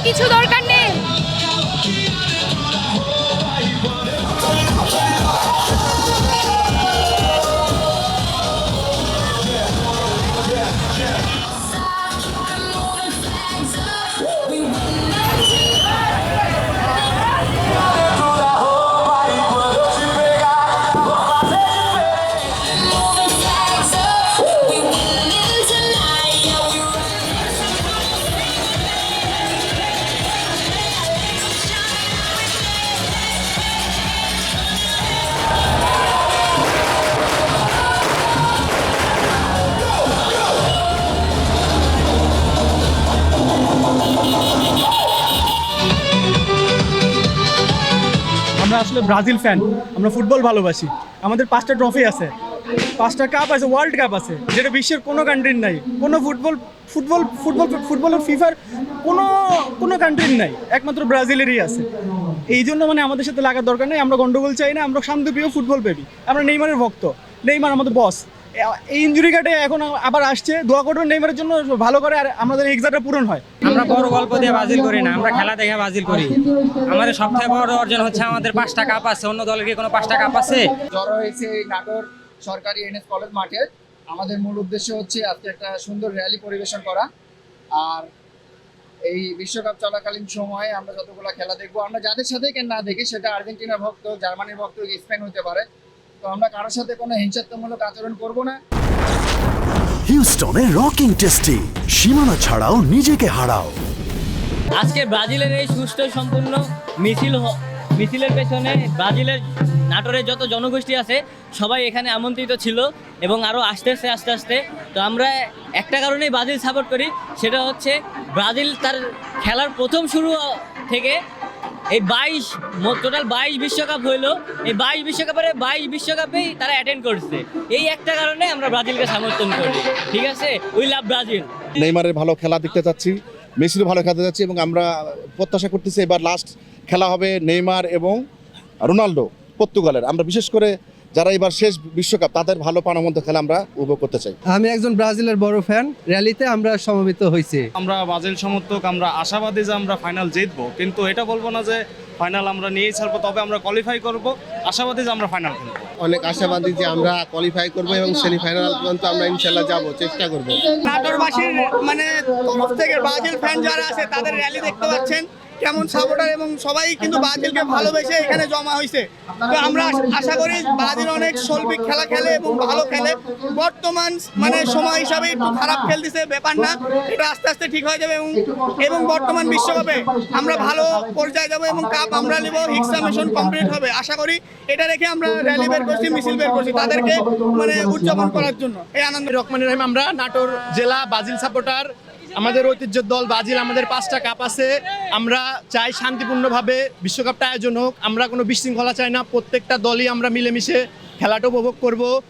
কিছু দরকার নেই। আমরা আসলে ব্রাজিল ফ্যান, আমরা ফুটবল ভালোবাসি। আমাদের 5টা ট্রফি আছে, 5টা কাপ আছে, ওয়ার্ল্ড কাপ আছে, যেটা বিশ্বের কোনো কান্ট্রির নাই। কোনো ফুটবলের ফিফার কোনো কান্ট্রির নাই, একমাত্র ব্রাজিলেরই আছে। এই জন্য মানে আমাদের সাথে লাগার দরকার নেই। আমরা গন্ডগোল চাই না, আমরা শান্তিপ্রিয় ফুটবল প্রেমী। আমরা নেইমারের ভক্ত, নেইমার আমাদের বস। এই ইনজুরি কাটে এখন আবার আসছে, দোয়া করবেন নেইমারের জন্য ভালো করে আর আমাদের এক্সামটা পূরণ হয়। আমরা বড় গল্প দিয়ে বাজিল করি না, আমরা খেলা দেখে বাজিল করি। আমাদের সবথেকে বড় অর্জন হচ্ছে আমাদের 5টা কাপ আছে। অন্য দলের কি কোনো 5টা কাপ আছে? জড়ো হয়েছে এই নাটোর সরকারি এনএস কলেজ মাঠে। আমাদের মূল উদ্দেশ্য হচ্ছে আজকে একটা সুন্দর র্যালি পরিবেশন করা। আর এই বিশ্বকাপ চলাকালীন সময়ে আমরা যতগুলো খেলা দেখবো, আমরা যাদের সাথে না দেখি, সেটা আর্জেন্টিনার ভক্ত, জার্মানির ভক্ত, স্পেন হতে পারে, তো আমরা কারোর সাথে কোনো হিংসাত্মমূলক আচরণ করব না। হিউস্টনে রকিং টেস্টি, সীমানা ছাড়াও নিজেকে হারাও। আজকে ব্রাজিলের এই সুষ্ঠু সম্পূর্ণ মিছিলের পেছনে ব্রাজিলের নাটোরের যত জনগোষ্ঠী আছে সবাই এখানে আমন্ত্রিত ছিল এবং আরও আসতেছে আস্তে আস্তে। তো আমরা একটা কারণেই ব্রাজিল সাপোর্ট করি, সেটা হচ্ছে ব্রাজিল তার খেলার প্রথম শুরু থেকে এই টোটাল 22 বিশ্বকাপ হইলো, এই 22 বিশ্বকাপেই তারা অ্যাটেন্ড করছে। এই একটা কারণে আমরা ব্রাজিলকে সমর্থন করি। ঠিক আছে, উই লাভ ব্রাজিল। নেইমারের ভালো খেলা দেখতে চাচ্ছি, মেসিরও ভালো খেলতে যাচ্ছি, এবং আমরা প্রত্যাশা করতেছি এবার লাস্ট খেলা হবে নেইমার এবং রোনাল্ডো পর্তুগালের। আমরা বিশেষ করে যারা এবার শেষ বিশ্বকাপ, তাদের ভালো প্রাণবন্ত খেলা আমরা উপভোগ করতে চাই। আমি একজন ব্রাজিলের বড় ফ্যান, র্যালিতে আমরা সমবেত হয়েছি। আমরা ব্রাজিল সমর্থক, আমরা আশাবাদী যে আমরা ফাইনাল জিতবো, কিন্তু এটা বলবো না যে ফাইনাল আমরা নিয়েই ছাড়বো, তবে আমরা কোয়ালিফাই করব, আশাবাদী যে আমরা ফাইনাল খেলবো। অনেক আশাবাদী যে আমরা কোয়ালিফাই করব এবং সেমিফাইনাল পর্যন্ত আমরা ইনশাল্লাহ যাব, চেষ্টা করব। নাটোরবাসীর মানে তরফ থেকে ব্রাজিল ফ্যান যারা আছে তাদের র্যালি দেখতে পাচ্ছেন কেমন সাপোর্টার, এবং সবাই কিন্তু ব্রাজিলকে ভালোবেসে এখানে জমা হয়েছে। তো আমরা আশা করি ব্রাজিল অনেক শৈল্পিক খেলা খেলে এবং ভালো খেলে। বর্তমান মানে সময় হিসাবে একটু খারাপ খেলতেছে, ব্যাপার না, এটা আস্তে আস্তে ঠিক হয়ে যাবে। এবং বর্তমান বিশ্বকাপে আমরা ভালো পর্যায়ে যাবো এবং কাপ আমরা নেব, হিক্সা মিশন কমপ্লিট হবে আশা করি। এটা রেখে আমরা র্যালি বের করছি, মিছিল বের করছি তাদেরকে মানে উদযাপন করার জন্য। এই আনন্দ রহমানুর রহিম, আমরা নাটোর জেলা ব্রাজিল সাপোর্টার। আমাদের ঐতিহ্যের দল ব্রাজিল, আমাদের 5টা কাপ আছে। আমরা চাই শান্তিপূর্ণভাবে বিশ্বকাপটা আয়োজন হোক। আমরা কোনো বিশৃঙ্খলা চাই না, প্রত্যেকটা দলই আমরা মিলেমিশে খেলাটা উপভোগ করব।